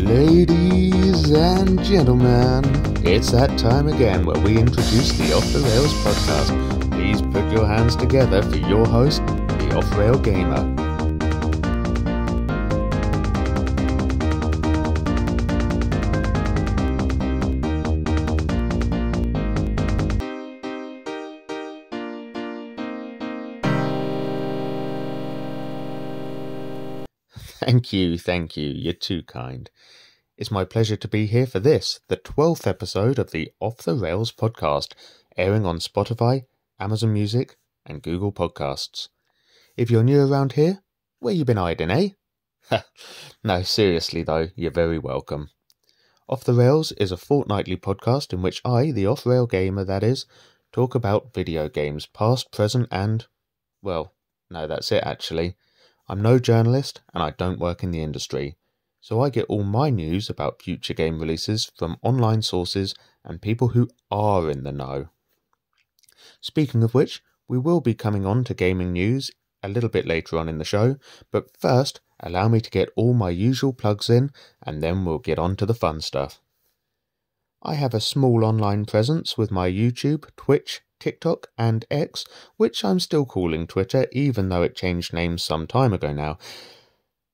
Ladies and gentlemen, it's that time again where we introduce the Off the Rails podcast. Please put your hands together for your host, the offrailgamer. Thank you, you're too kind. It's my pleasure to be here for this, the 12th episode of the Off the Rails podcast, airing on Spotify, Amazon Music, and Google Podcasts. If you're new around here, where you been hiding, eh? No, seriously though, you're very welcome. Off the Rails is a fortnightly podcast in which I, the off-rail gamer that is, talk about video games, past, present, and... well, no, that's it actually. I'm no journalist and I don't work in the industry, so I get all my news about future game releases from online sources and people who are in the know. Speaking of which, we will be coming on to gaming news a little bit later on in the show, but first allow me to get all my usual plugs in and then we'll get on to the fun stuff. I have a small online presence with my YouTube, Twitch, TikTok and X, which I'm still calling Twitter even though it changed names some time ago now.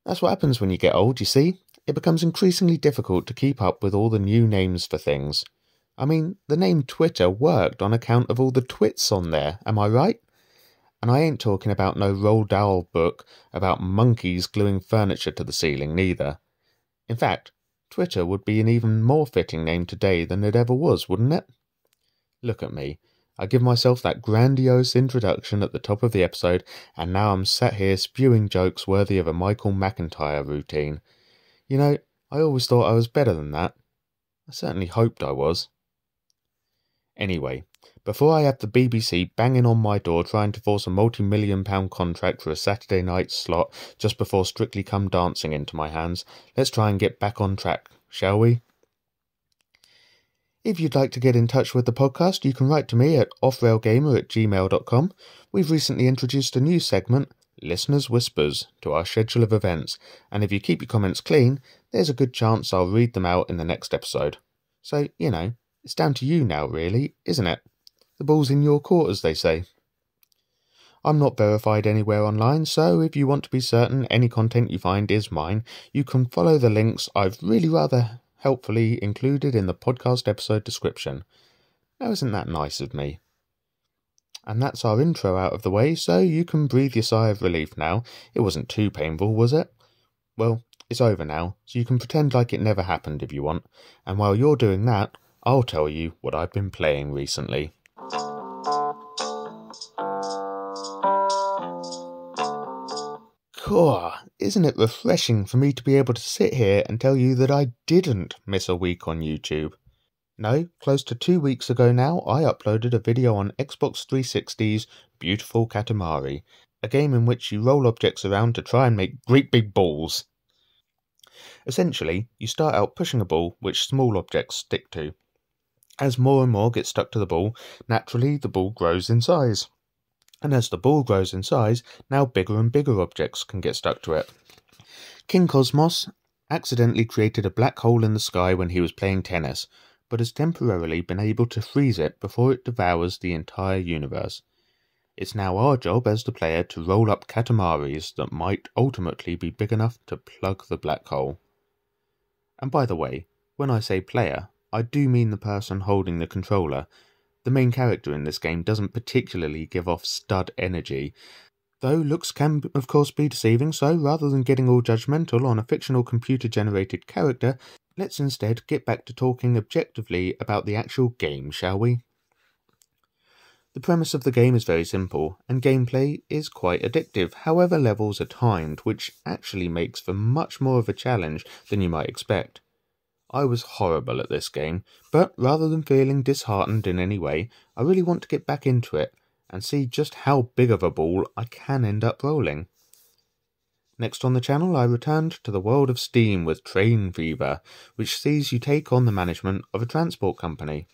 That's what happens when you get old, you see. It becomes increasingly difficult to keep up with all the new names for things. I mean, the name Twitter worked on account of all the twits on there, am I right? And I ain't talking about no Roald Dahl book about monkeys gluing furniture to the ceiling neither. In fact, Twitter would be an even more fitting name today than it ever was, wouldn't it? Look at me. I give myself that grandiose introduction at the top of the episode, and now I'm sat here spewing jokes worthy of a Michael McIntyre routine. You know, I always thought I was better than that. I certainly hoped I was. Anyway, before I have the BBC banging on my door trying to force a multi-million-pound contract for a Saturday night slot just before Strictly Come Dancing into my hands, let's try and get back on track, shall we? If you'd like to get in touch with the podcast, you can write to me at offrailgamer@gmail.com. We've recently introduced a new segment, Listeners' Whispers, to our schedule of events, and if you keep your comments clean, there's a good chance I'll read them out in the next episode. So, you know, it's down to you now, really, isn't it? The ball's in your court, as they say. I'm not verified anywhere online, so if you want to be certain any content you find is mine, you can follow the links I've really rather helpfully included in the podcast episode description. Now isn't that nice of me? And that's our intro out of the way, so you can breathe your sigh of relief now. It wasn't too painful, was it? Well, it's over now, so you can pretend like it never happened if you want, and while you're doing that, I'll tell you what I've been playing recently. Cool. Isn't it refreshing for me to be able to sit here and tell you that I didn't miss a week on YouTube? No, close to 2 weeks ago now, I uploaded a video on Xbox 360's Beautiful Katamari, a game in which you roll objects around to try and make great big balls. Essentially, you start out pushing a ball which small objects stick to. As more and more get stuck to the ball, naturally the ball grows in size. And as the ball grows in size, now bigger and bigger objects can get stuck to it. King Cosmos accidentally created a black hole in the sky when he was playing tennis, but has temporarily been able to freeze it before it devours the entire universe. It's now our job as the player to roll up Katamaris that might ultimately be big enough to plug the black hole. And by the way, when I say player, I do mean the person holding the controller. The main character in this game doesn't particularly give off stud energy, though looks can of course be deceiving, so rather than getting all judgmental on a fictional computer-generated character, let's instead get back to talking objectively about the actual game, shall we? The premise of the game is very simple, and gameplay is quite addictive, however levels are timed, which actually makes for much more of a challenge than you might expect. I was horrible at this game, but rather than feeling disheartened in any way, I really want to get back into it and see just how big of a ball I can end up rolling. Next on the channel, I returned to the world of Steam with Train Fever, which sees you take on the management of a transport company.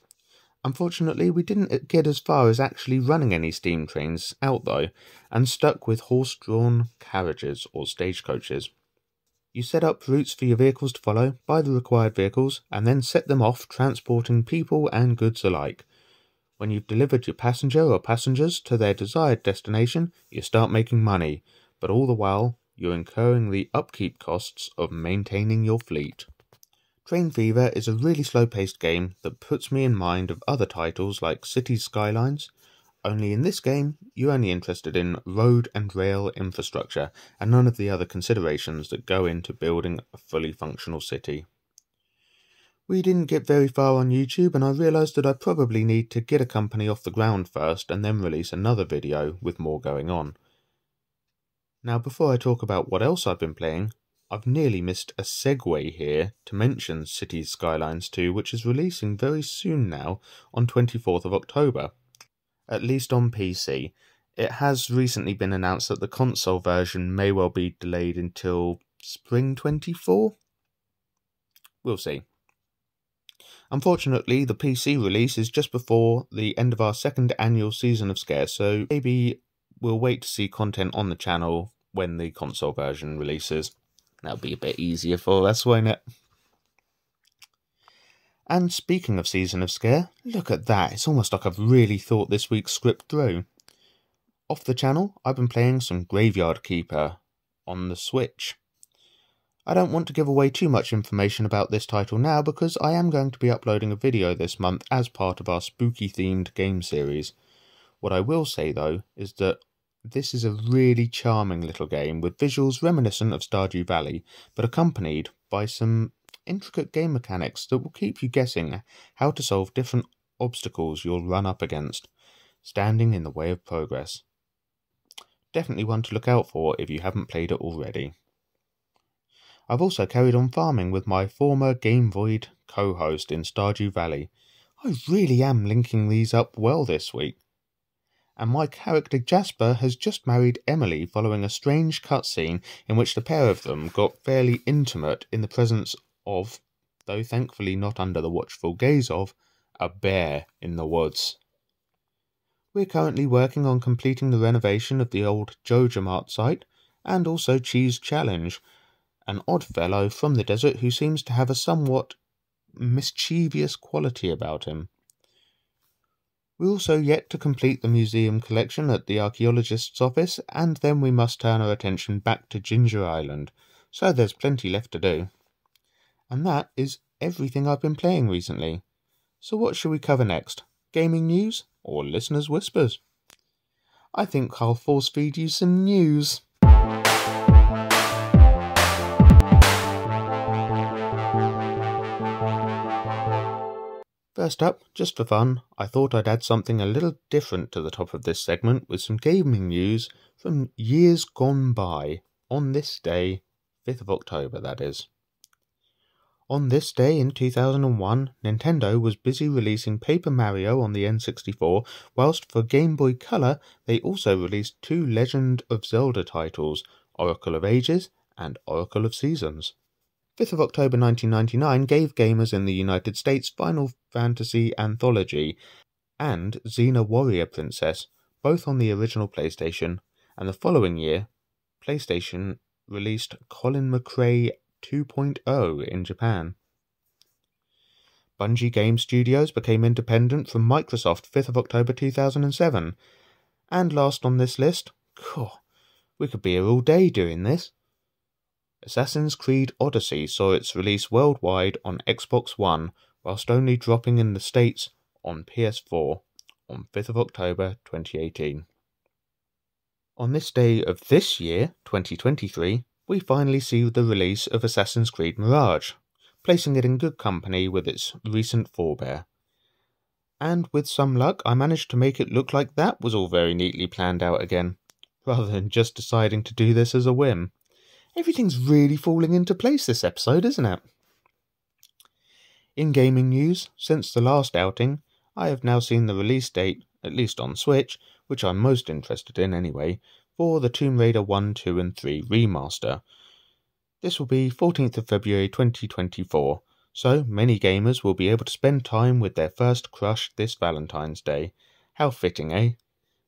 Unfortunately, we didn't get as far as actually running any steam trains out though, and stuck with horse-drawn carriages or stagecoaches. You set up routes for your vehicles to follow, buy the required vehicles, and then set them off transporting people and goods alike. When you've delivered your passenger or passengers to their desired destination, you start making money, but all the while, you're incurring the upkeep costs of maintaining your fleet. Train Fever is a really slow-paced game that puts me in mind of other titles like Cities Skylines, only in this game, you're only interested in road and rail infrastructure, and none of the other considerations that go into building a fully functional city. We didn't get very far on YouTube, and I realised that I probably need to get a company off the ground first and then release another video with more going on. Now, before I talk about what else I've been playing, I've nearly missed a segue here to mention Cities Skylines 2, which is releasing very soon now on 24th of October. At least on PC. It has recently been announced that the console version may well be delayed until spring 24? We'll see. Unfortunately, the PC release is just before the end of our second annual season of Scare, so maybe we'll wait to see content on the channel when the console version releases. That'll be a bit easier for us, won't it? And speaking of Season of Scare, look at that, it's almost like I've really thought this week's script through. Off the channel, I've been playing some Graveyard Keeper on the Switch. I don't want to give away too much information about this title now because I am going to be uploading a video this month as part of our spooky themed game series. What I will say though is that this is a really charming little game with visuals reminiscent of Stardew Valley, but accompanied by some intricate game mechanics that will keep you guessing how to solve different obstacles you'll run up against, standing in the way of progress. Definitely one to look out for if you haven't played it already. I've also carried on farming with my former Game Void co-host in Stardew Valley. I really am linking these up well this week. And my character Jasper has just married Emily following a strange cutscene in which the pair of them got fairly intimate in the presence of, though thankfully not under the watchful gaze of, a bear in the woods. We're currently working on completing the renovation of the old Jojamart site, and also Cheese Challenge, an odd fellow from the desert who seems to have a somewhat mischievous quality about him. We're also yet to complete the museum collection at the archaeologist's office, and then we must turn our attention back to Ginger Island, so there's plenty left to do. And that is everything I've been playing recently. So what shall we cover next? Gaming news or listeners' whispers? I think I'll force feed you some news. First up, just for fun, I thought I'd add something a little different to the top of this segment with some gaming news from years gone by, on this day, 5th of October that is. On this day in 2001, Nintendo was busy releasing Paper Mario on the N64, whilst for Game Boy Color they also released two Legend of Zelda titles, Oracle of Ages and Oracle of Seasons. 5th of October 1999 gave gamers in the United States Final Fantasy Anthology and Xena Warrior Princess, both on the original PlayStation, and the following year, PlayStation released Colin McRae 2.0 in Japan. Bungie Game Studios became independent from Microsoft 5th of October 2007. And last on this list, we could be here all day doing this. Assassin's Creed Odyssey saw its release worldwide on Xbox One, whilst only dropping in the States on PS4 on 5th of October 2018. On this day of this year, 2023, we finally see the release of Assassin's Creed Mirage, placing it in good company with its recent forebear. And with some luck, I managed to make it look like that was all very neatly planned out again, rather than just deciding to do this as a whim. Everything's really falling into place this episode, isn't it? In gaming news, since the last outing, I have now seen the release date, at least on Switch, which I'm most interested in anyway, for the Tomb Raider 1, 2 and 3 remaster. This will be 14th of February 2024, so many gamers will be able to spend time with their first crush this Valentine's Day. How fitting, eh?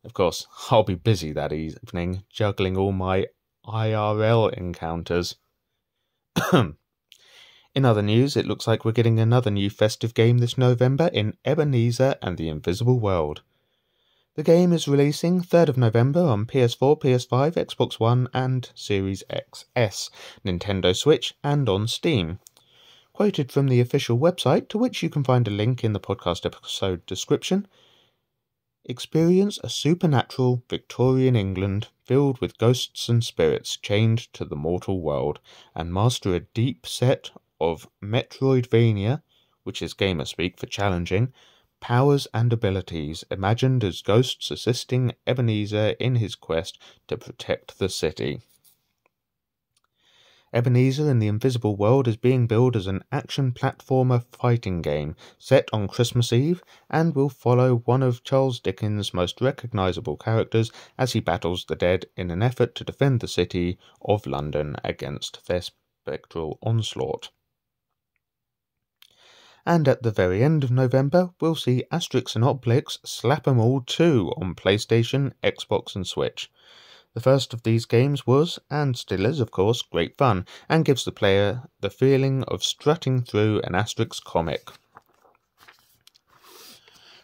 Of course, I'll be busy that evening, juggling all my IRL encounters. In other news, it looks like we're getting another new festive game this November in Ebenezer and the Invisible World. The game is releasing 3rd of November on PS4, PS5, Xbox One and Series XS, Nintendo Switch and on Steam. Quoted from the official website, to which you can find a link in the podcast episode description, experience a supernatural Victorian England filled with ghosts and spirits chained to the mortal world, and master a deep set of Metroidvania, which is gamer speak for challenging, powers and abilities imagined as ghosts assisting Ebenezer in his quest to protect the city. Ebenezer in the Invisible World is being billed as an action platformer fighting game set on Christmas Eve and will follow one of Charles Dickens' most recognisable characters as he battles the dead in an effort to defend the city of London against their spectral onslaught. And at the very end of November, we'll see Asterix and Obelix Slap 'em All 2 on PlayStation, Xbox and Switch. The first of these games was, and still is of course, great fun, and gives the player the feeling of strutting through an Asterix comic.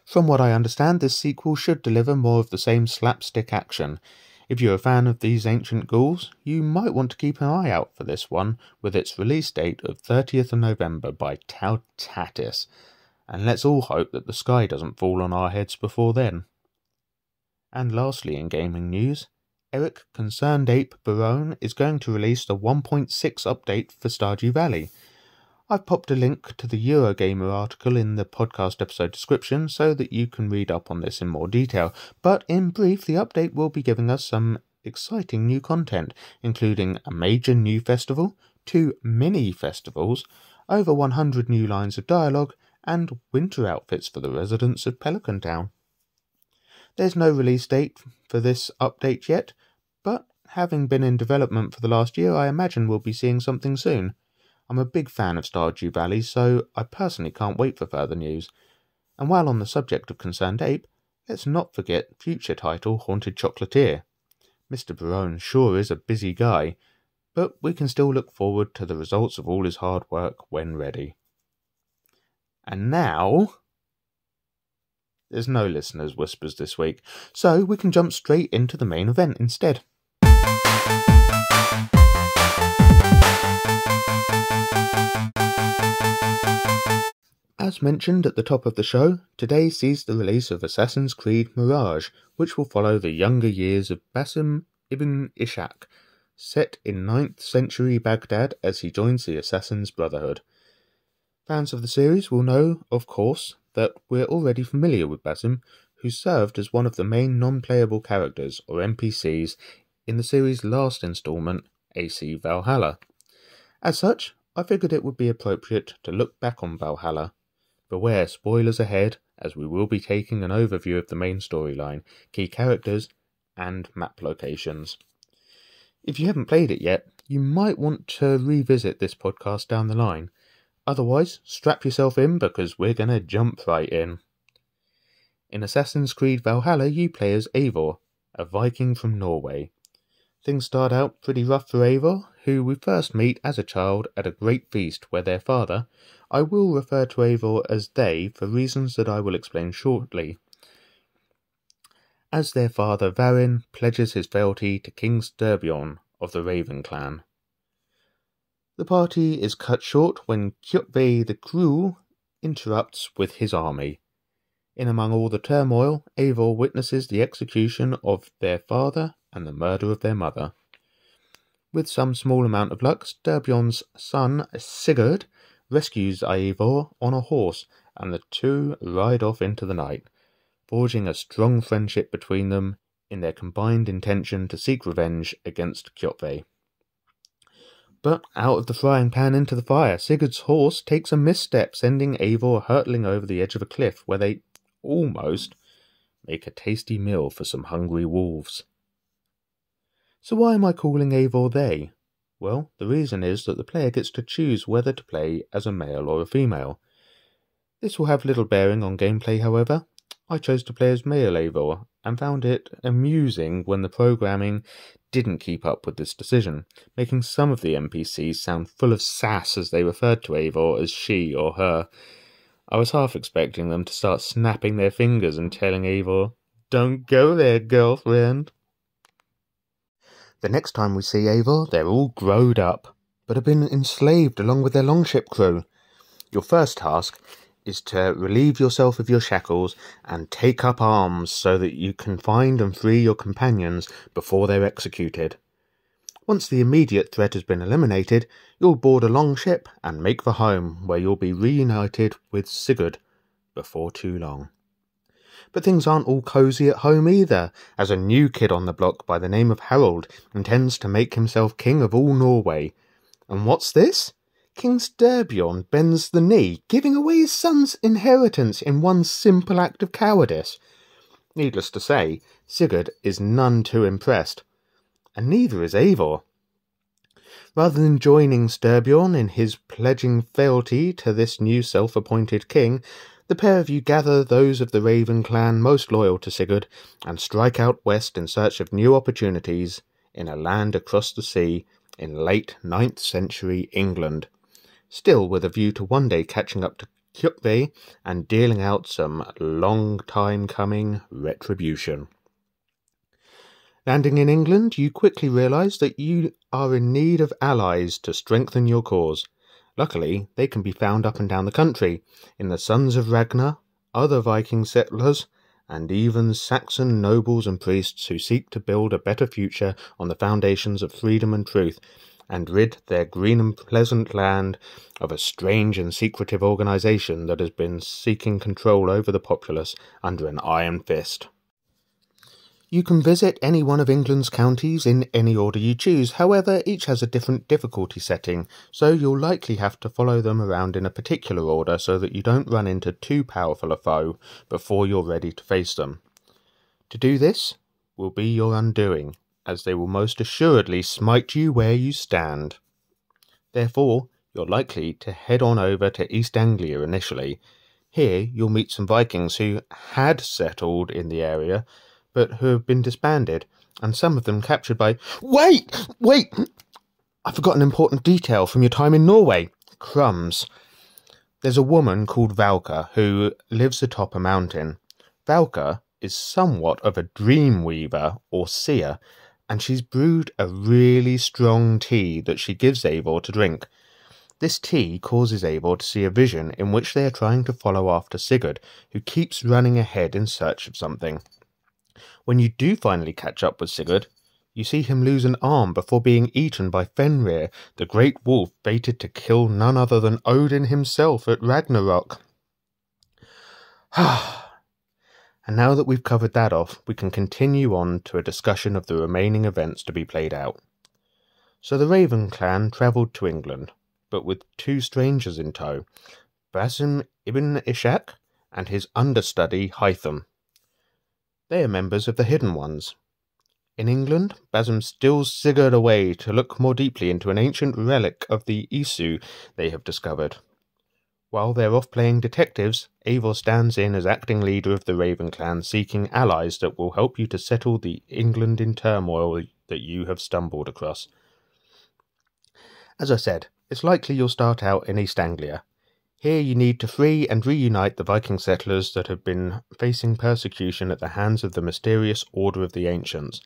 From what I understand, this sequel should deliver more of the same slapstick action. If you're a fan of these ancient ghouls, you might want to keep an eye out for this one, with its release date of 30th of November by Tautatis, and let's all hope that the sky doesn't fall on our heads before then. And lastly in gaming news, Eric Concerned Ape Barone is going to release the 1.6 update for Stardew Valley. I've popped a link to the Eurogamer article in the podcast episode description so that you can read up on this in more detail, but in brief, the update will be giving us some exciting new content, including a major new festival, 2 mini festivals, over 100 new lines of dialogue, and winter outfits for the residents of Pelican Town. There's no release date for this update yet, but having been in development for the last year, I imagine we'll be seeing something soon. I'm a big fan of Stardew Valley, so I personally can't wait for further news. And while on the subject of Concerned Ape, let's not forget future title Haunted Chocolatier. Mr. Barone sure is a busy guy, but we can still look forward to the results of all his hard work when ready. And now, there's no listeners' whispers this week, so we can jump straight into the main event instead. As mentioned at the top of the show, today sees the release of Assassin's Creed Mirage, which will follow the younger years of Basim ibn Ishaq, set in 9th century Baghdad as he joins the Assassin's Brotherhood. Fans of the series will know, of course, that we're already familiar with Basim, who served as one of the main non-playable characters, or NPCs, in the series' last instalment, AC Valhalla. As such, I figured it would be appropriate to look back on Valhalla. Beware spoilers ahead, as we will be taking an overview of the main storyline, key characters, and map locations. If you haven't played it yet, you might want to revisit this podcast down the line. Otherwise, strap yourself in because we're going to jump right in. In Assassin's Creed Valhalla, you play as Eivor, a Viking from Norway. Things start out pretty rough for Eivor, who we first meet as a child at a great feast where their father, I will refer to Eivor as they for reasons that I will explain shortly, as their father Varin pledges his fealty to King Styrbjorn of the Raven clan. The party is cut short when Kjotve the Cruel interrupts with his army. In among all the turmoil, Eivor witnesses the execution of their father and the murder of their mother. With some small amount of luck, Styrbjorn's son Sigurd rescues Eivor on a horse, and the two ride off into the night, forging a strong friendship between them in their combined intention to seek revenge against Kjotve. But out of the frying pan into the fire, Sigurd's horse takes a misstep, sending Eivor hurtling over the edge of a cliff where they almost make a tasty meal for some hungry wolves. So why am I calling Eivor they? Well, the reason is that the player gets to choose whether to play as a male or a female. This will have little bearing on gameplay, however. I chose to play as male Eivor, and found it amusing when the programming didn't keep up with this decision, making some of the NPCs sound full of sass as they referred to Eivor as she or her. I was half expecting them to start snapping their fingers and telling Eivor, "Don't go there, girlfriend." The next time we see Eivor, they're all growed up, but have been enslaved along with their longship crew. Your first task is to relieve yourself of your shackles and take up arms so that you can find and free your companions before they're executed. Once the immediate threat has been eliminated, you'll board a longship and make for home, where you'll be reunited with Sigurd before too long. But things aren't all cosy at home either, as a new kid on the block by the name of Harold intends to make himself king of all Norway. And what's this? King Styrbjorn bends the knee, giving away his son's inheritance in one simple act of cowardice. Needless to say, Sigurd is none too impressed, and neither is Eivor. Rather than joining Styrbjorn in his pledging fealty to this new self-appointed king, the pair of you gather those of the Raven clan most loyal to Sigurd and strike out west in search of new opportunities in a land across the sea in late 9th century England, still with a view to one day catching up to Kjotve and dealing out some long-time-coming retribution. Landing in England, you quickly realise that you are in need of allies to strengthen your cause. Luckily, they can be found up and down the country, in the Sons of Ragnar, other Viking settlers, and even Saxon nobles and priests who seek to build a better future on the foundations of freedom and truth, and rid their green and pleasant land of a strange and secretive organisation that has been seeking control over the populace under an iron fist. You can visit any one of England's counties in any order you choose, however each has a different difficulty setting, so you'll likely have to follow them around in a particular order so that you don't run into too powerful a foe before you're ready to face them. To do this will be your undoing, as they will most assuredly smite you where you stand. Therefore, you're likely to head on over to East Anglia initially. Here you'll meet some Vikings who had settled in the area, but who have been disbanded, and some of them captured by... Wait! I forgot an important detail from your time in Norway. Crumbs. There's a woman called Valka who lives atop a mountain. Valka is somewhat of a dream weaver or seer, and she's brewed a really strong tea that she gives Eivor to drink. This tea causes Eivor to see a vision in which they are trying to follow after Sigurd, who keeps running ahead in search of something. When you do finally catch up with Sigurd, you see him lose an arm before being eaten by Fenrir, the great wolf fated to kill none other than Odin himself at Ragnarok. And now that we've covered that off, we can continue on to a discussion of the remaining events to be played out. So the Raven clan travelled to England, but with two strangers in tow, Basim ibn Ishak and his understudy Hytham. They are members of the Hidden Ones. In England, Basim steals Sigurd away to look more deeply into an ancient relic of the Isu they have discovered. While they're off playing detectives, Eivor stands in as acting leader of the Raven clan, seeking allies that will help you to settle the England in turmoil that you have stumbled across. As I said, it's likely you'll start out in East Anglia. Here you need to free and reunite the Viking settlers that have been facing persecution at the hands of the mysterious Order of the Ancients.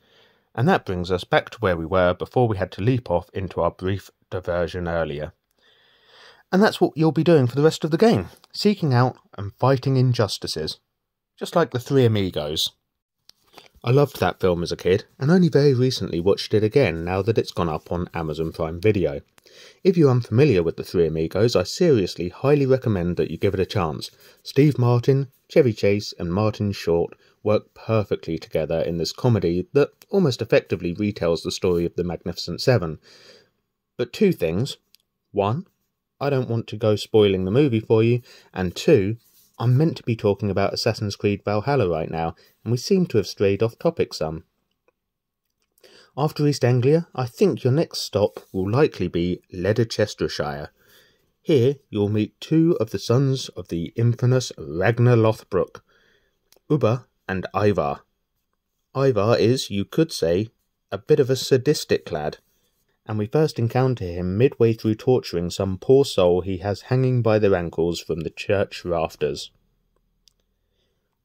And that brings us back to where we were before we had to leap off into our brief diversion earlier. And that's what you'll be doing for the rest of the game, seeking out and fighting injustices. Just like the Three Amigos. I loved that film as a kid, and only very recently watched it again now that it's gone up on Amazon Prime Video. If you're unfamiliar with the Three Amigos, I seriously highly recommend that you give it a chance. Steve Martin, Chevy Chase and Martin Short work perfectly together in this comedy that almost effectively retells the story of the Magnificent Seven. But two things. One, I don't want to go spoiling the movie for you, and two, I'm meant to be talking about Assassin's Creed Valhalla right now, and we seem to have strayed off topic some. After East Anglia, I think your next stop will likely be Leicestershire. Here you'll meet two of the sons of the infamous Ragnar Lothbrok, Ubba and Eivor. Eivor is, you could say, a bit of a sadistic lad, and we first encounter him midway through torturing some poor soul he has hanging by their ankles from the church rafters.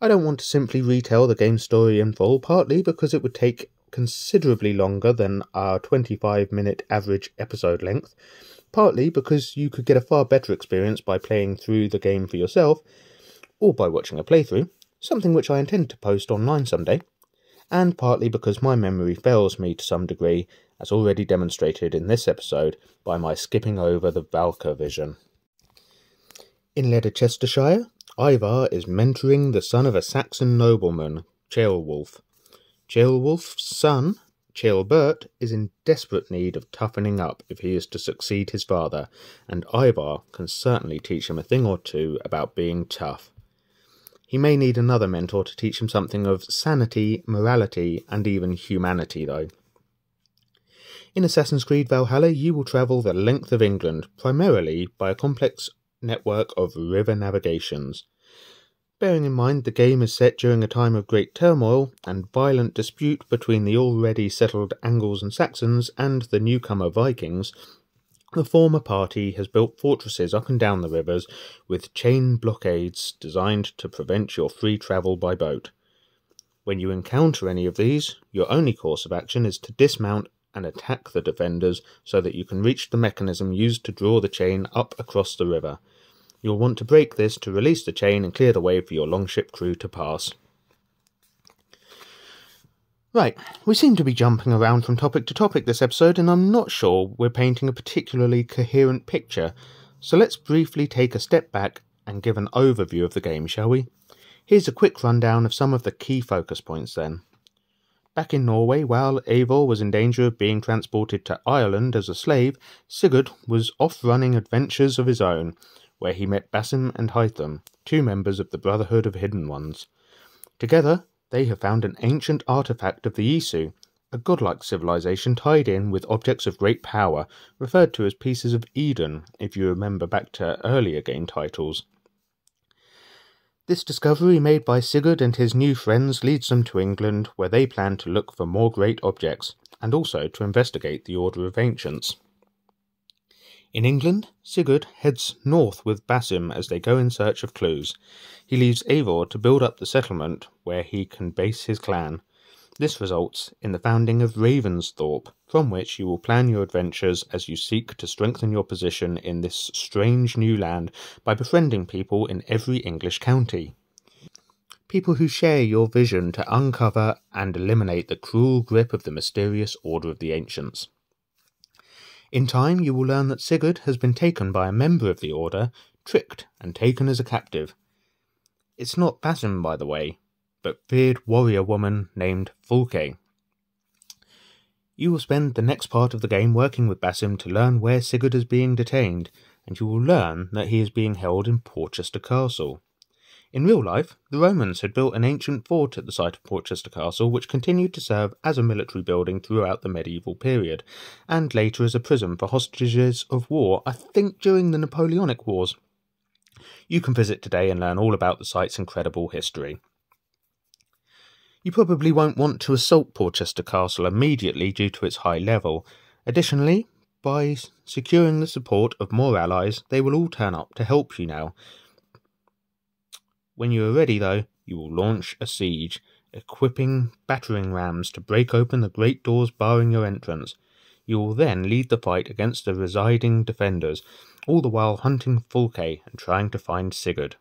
I don't want to simply retell the game's story in full, partly because it would take considerably longer than our 25-minute average episode length, partly because you could get a far better experience by playing through the game for yourself, or by watching a playthrough, something which I intend to post online someday, and partly because my memory fails me to some degree, as already demonstrated in this episode by my skipping over the Valhalla vision. In Leicestershire, Eivor is mentoring the son of a Saxon nobleman, Ceolwulf. Ceolwulf's son, Ceolbert, is in desperate need of toughening up if he is to succeed his father, and Eivor can certainly teach him a thing or two about being tough. He may need another mentor to teach him something of sanity, morality, and even humanity, though. In Assassin's Creed Valhalla, you will travel the length of England, primarily by a complex network of river navigations. Bearing in mind the game is set during a time of great turmoil and violent dispute between the already settled Angles and Saxons and the newcomer Vikings, the former party has built fortresses up and down the rivers with chain blockades designed to prevent your free travel by boat. When you encounter any of these, your only course of action is to dismount and attack the defenders so that you can reach the mechanism used to draw the chain up across the river. You'll want to break this to release the chain and clear the way for your longship crew to pass. Right, we seem to be jumping around from topic to topic this episode, and I'm not sure we're painting a particularly coherent picture, so let's briefly take a step back and give an overview of the game, shall we? Here's a quick rundown of some of the key focus points then. Back in Norway, while Eivor was in danger of being transported to Ireland as a slave, Sigurd was off running adventures of his own, where he met Basim and Hytham, two members of the Brotherhood of Hidden Ones. Together, they have found an ancient artifact of the Isu, a godlike civilization tied in with objects of great power, referred to as pieces of Eden, if you remember back to earlier game titles. This discovery made by Sigurd and his new friends leads them to England, where they plan to look for more great objects, and also to investigate the Order of Ancients. In England, Sigurd heads north with Basim as they go in search of clues. He leaves Eivor to build up the settlement where he can base his clan. This results in the founding of Ravensthorpe, from which you will plan your adventures as you seek to strengthen your position in this strange new land by befriending people in every English county. People who share your vision to uncover and eliminate the cruel grip of the mysterious Order of the Ancients. In time, you will learn that Sigurd has been taken by a member of the Order, tricked and taken as a captive. It's not Basim, by the way, but feared warrior woman named Fulke. You will spend the next part of the game working with Basim to learn where Sigurd is being detained, and you will learn that he is being held in Portchester Castle. In real life, the Romans had built an ancient fort at the site of Portchester Castle which continued to serve as a military building throughout the medieval period, and later as a prison for hostages of war, I think during the Napoleonic Wars. You can visit today and learn all about the site's incredible history. You probably won't want to assault Portchester Castle immediately due to its high level. Additionally, by securing the support of more allies, they will all turn up to help you now. When you are ready, though, you will launch a siege, equipping battering rams to break open the great doors barring your entrance. You will then lead the fight against the residing defenders, all the while hunting Fulke and trying to find Sigurd.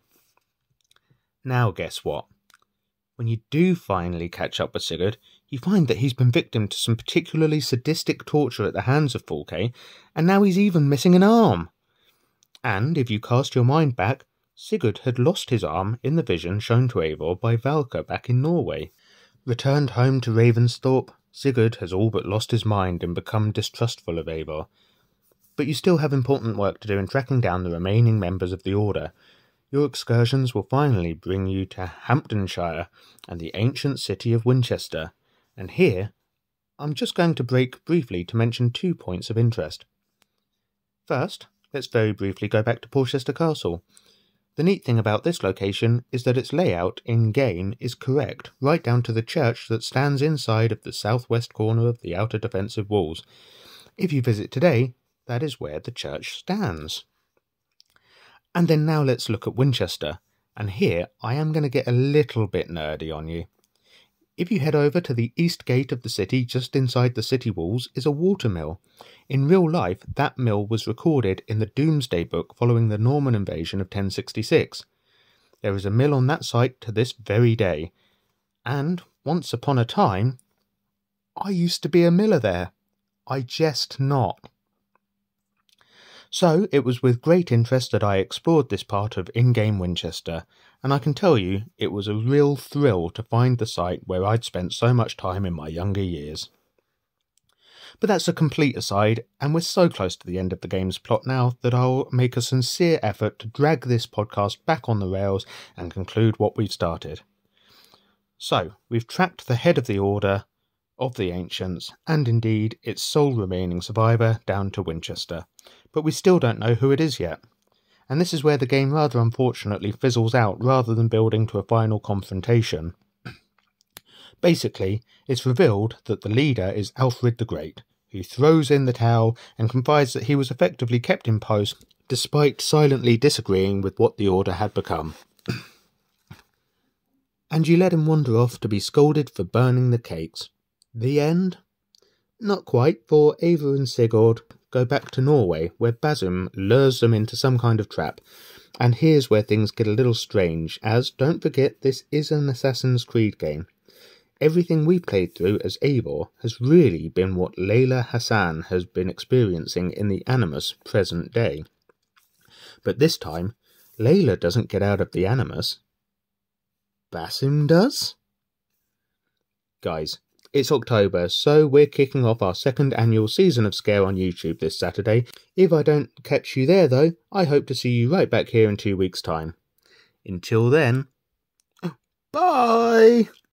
Now guess what? When you do finally catch up with Sigurd, you find that he's been victim to some particularly sadistic torture at the hands of Fulke, and now he's even missing an arm. And if you cast your mind back, Sigurd had lost his arm in the vision shown to Eivor by Valka back in Norway. Returned home to Ravensthorpe, Sigurd has all but lost his mind and become distrustful of Eivor. But you still have important work to do in tracking down the remaining members of the Order. Your excursions will finally bring you to Hamptonshire and the ancient city of Winchester, and here I'm just going to break briefly to mention 2 points of interest. First, let's very briefly go back to Portchester Castle. The neat thing about this location is that its layout in-game is correct, right down to the church that stands inside of the southwest corner of the outer defensive walls. If you visit today, that is where the church stands. And then now let's look at Winchester, and here I am going to get a little bit nerdy on you. If you head over to the east gate of the city, just inside the city walls, is a water mill. In real life, that mill was recorded in the Doomsday Book following the Norman invasion of 1066. There is a mill on that site to this very day. And, once upon a time, I used to be a miller there. I jest not. So, it was with great interest that I explored this part of in-game Winchester, and I can tell you, it was a real thrill to find the site where I'd spent so much time in my younger years. But that's a complete aside, and we're so close to the end of the game's plot now that I'll make a sincere effort to drag this podcast back on the rails and conclude what we've started. So, we've tracked the head of the Order of the Ancients, and indeed its sole remaining survivor, down to Winchester. But we still don't know who it is yet. And this is where the game rather unfortunately fizzles out rather than building to a final confrontation. Basically, it's revealed that the leader is Alfred the Great, who throws in the towel and confides that he was effectively kept in post despite silently disagreeing with what the Order had become. And you let him wander off to be scolded for burning the cakes. The end? Not quite, for Eivor and Sigurd go back to Norway, where Basum lures them into some kind of trap. And here's where things get a little strange, as, don't forget, this is an Assassin's Creed game. Everything we played through as Eivor has really been what Layla Hassan has been experiencing in the Animus present day. But this time, Layla doesn't get out of the Animus. Basim does? Guys, it's October, so we're kicking off our second annual season of Scare on YouTube this Saturday. If I don't catch you there though, I hope to see you right back here in 2 weeks' time. Until then, bye!